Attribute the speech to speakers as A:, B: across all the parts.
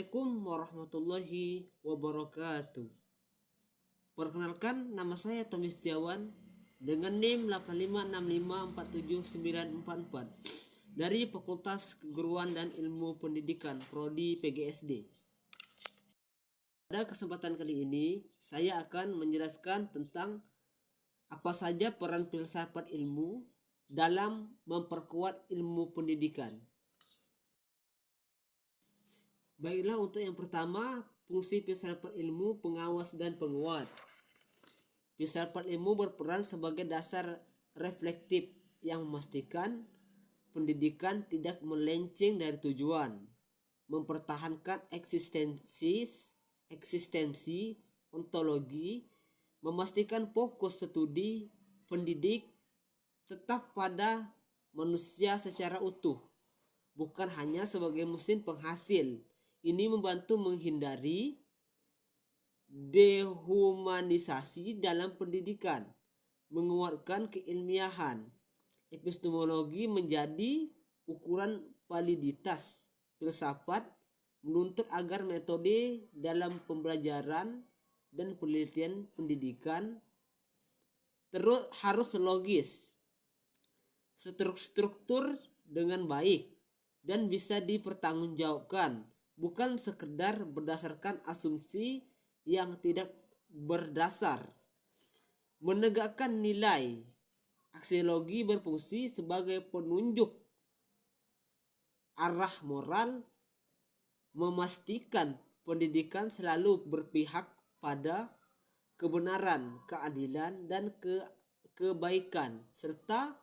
A: Assalamualaikum warahmatullahi wabarakatuh. Perkenalkan, nama saya Tommy Setiawan dengan NIM 8565479444 dari Fakultas Keguruan dan Ilmu Pendidikan Prodi PGSD. Pada kesempatan kali ini, saya akan menjelaskan tentang apa saja peran filsafat ilmu dalam memperkuat ilmu pendidikan. Baiklah, untuk yang pertama, fungsi filsafat ilmu pengawas dan penguat. Filsafat ilmu berperan sebagai dasar reflektif yang memastikan pendidikan tidak melenceng dari tujuan, mempertahankan eksistensi ontologi, memastikan fokus studi pendidik tetap pada manusia secara utuh, bukan hanya sebagai mesin penghasil. Ini membantu menghindari dehumanisasi dalam pendidikan, menguatkan keilmiahan. Epistemologi menjadi ukuran validitas filsafat, menuntut agar metode dalam pembelajaran dan penelitian pendidikan terus harus logis, struktur dengan baik, dan bisa dipertanggungjawabkan, bukan sekedar berdasarkan asumsi yang tidak berdasar. Menegakkan nilai. Aksiologi berfungsi sebagai penunjuk arah moral, memastikan pendidikan selalu berpihak pada kebenaran, keadilan, dan kebaikan, serta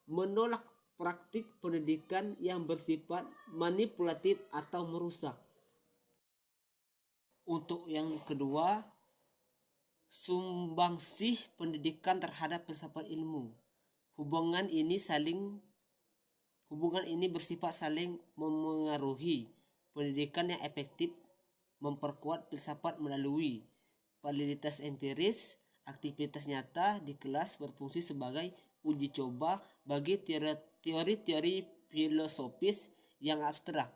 A: menolak praktik pendidikan yang bersifat manipulatif atau merusak. Untuk yang kedua, sumbangsih pendidikan terhadap filsafat ilmu. Hubungan ini bersifat saling memengaruhi. Pendidikan yang efektif memperkuat filsafat melalui validitas empiris. Aktivitas nyata di kelas berfungsi sebagai uji coba bagi teori-teori filosofis yang abstrak.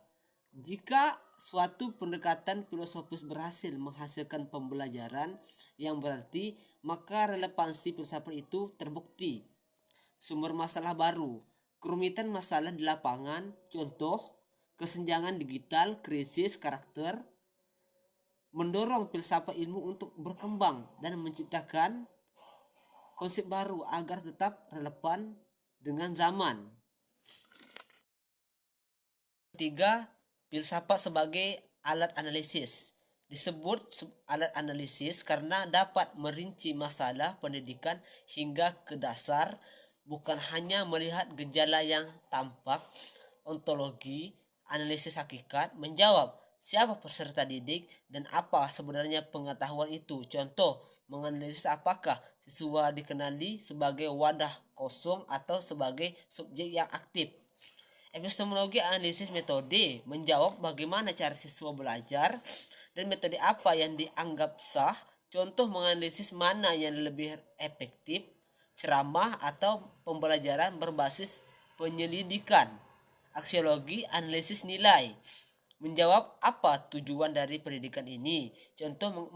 A: Jika suatu pendekatan filosofis berhasil menghasilkan pembelajaran yang berarti, maka relevansi filsafat itu terbukti. Sumber masalah baru, kerumitan masalah di lapangan, contoh kesenjangan digital, krisis karakter, mendorong filsafat ilmu untuk berkembang dan menciptakan konsep baru agar tetap relevan dengan zaman. Ketiga, filsafat sebagai alat analisis. Disebut alat analisis karena dapat merinci masalah pendidikan hingga ke dasar, bukan hanya melihat gejala yang tampak. Ontologi, analisis hakikat, menjawab siapa peserta didik dan apa sebenarnya pengetahuan itu. Contoh, menganalisis apakah siswa dikenali sebagai wadah kosong atau sebagai subjek yang aktif. Epistemologi analisis metode, menjawab bagaimana cara siswa belajar dan metode apa yang dianggap sah. Contoh, menganalisis mana yang lebih efektif, ceramah atau pembelajaran berbasis penyelidikan. Aksiologi analisis nilai, menjawab apa tujuan dari pendidikan ini. Contoh,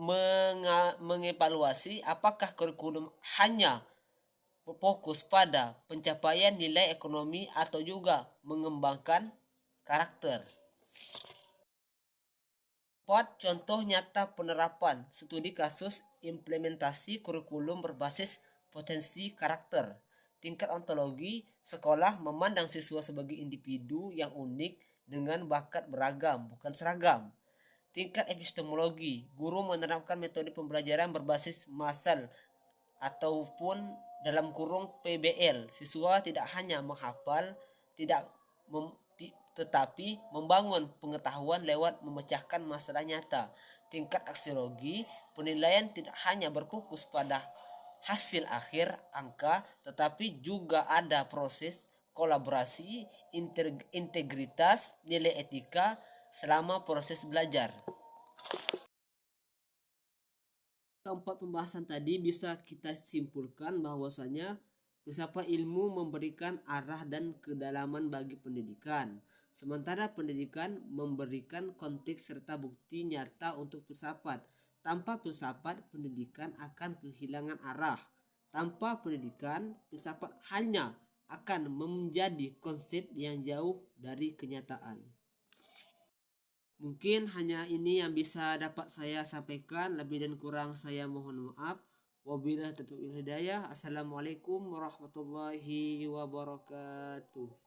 A: mengevaluasi apakah kurikulum hanya fokus pada pencapaian nilai ekonomi atau juga mengembangkan karakter. 4. Contoh nyata penerapan studi kasus implementasi kurikulum berbasis potensi karakter. Tingkat ontologi, sekolah memandang siswa sebagai individu yang unik dengan bakat beragam, bukan seragam. Tingkat epistemologi, guru menerapkan metode pembelajaran berbasis massal ataupun dalam kurung PBL. Siswa tidak hanya menghafal, tetapi membangun pengetahuan lewat memecahkan masalah nyata. Tingkat aksiologi, penilaian tidak hanya berfokus pada hasil akhir angka, tetapi juga ada proses kolaborasi, integritas, nilai etika selama proses belajar. Keempat pembahasan tadi bisa kita simpulkan bahwasanya filsafat ilmu memberikan arah dan kedalaman bagi pendidikan. Sementara pendidikan memberikan konteks serta bukti nyata untuk filsafat. Tanpa filsafat, pendidikan akan kehilangan arah. Tanpa pendidikan, filsafat hanya akan menjadi konsep yang jauh dari kenyataan. Mungkin hanya ini yang bisa dapat saya sampaikan. Lebih dan kurang saya mohon maaf. Wabillahi taufiq wal hidayah. Assalamualaikum warahmatullahi wabarakatuh.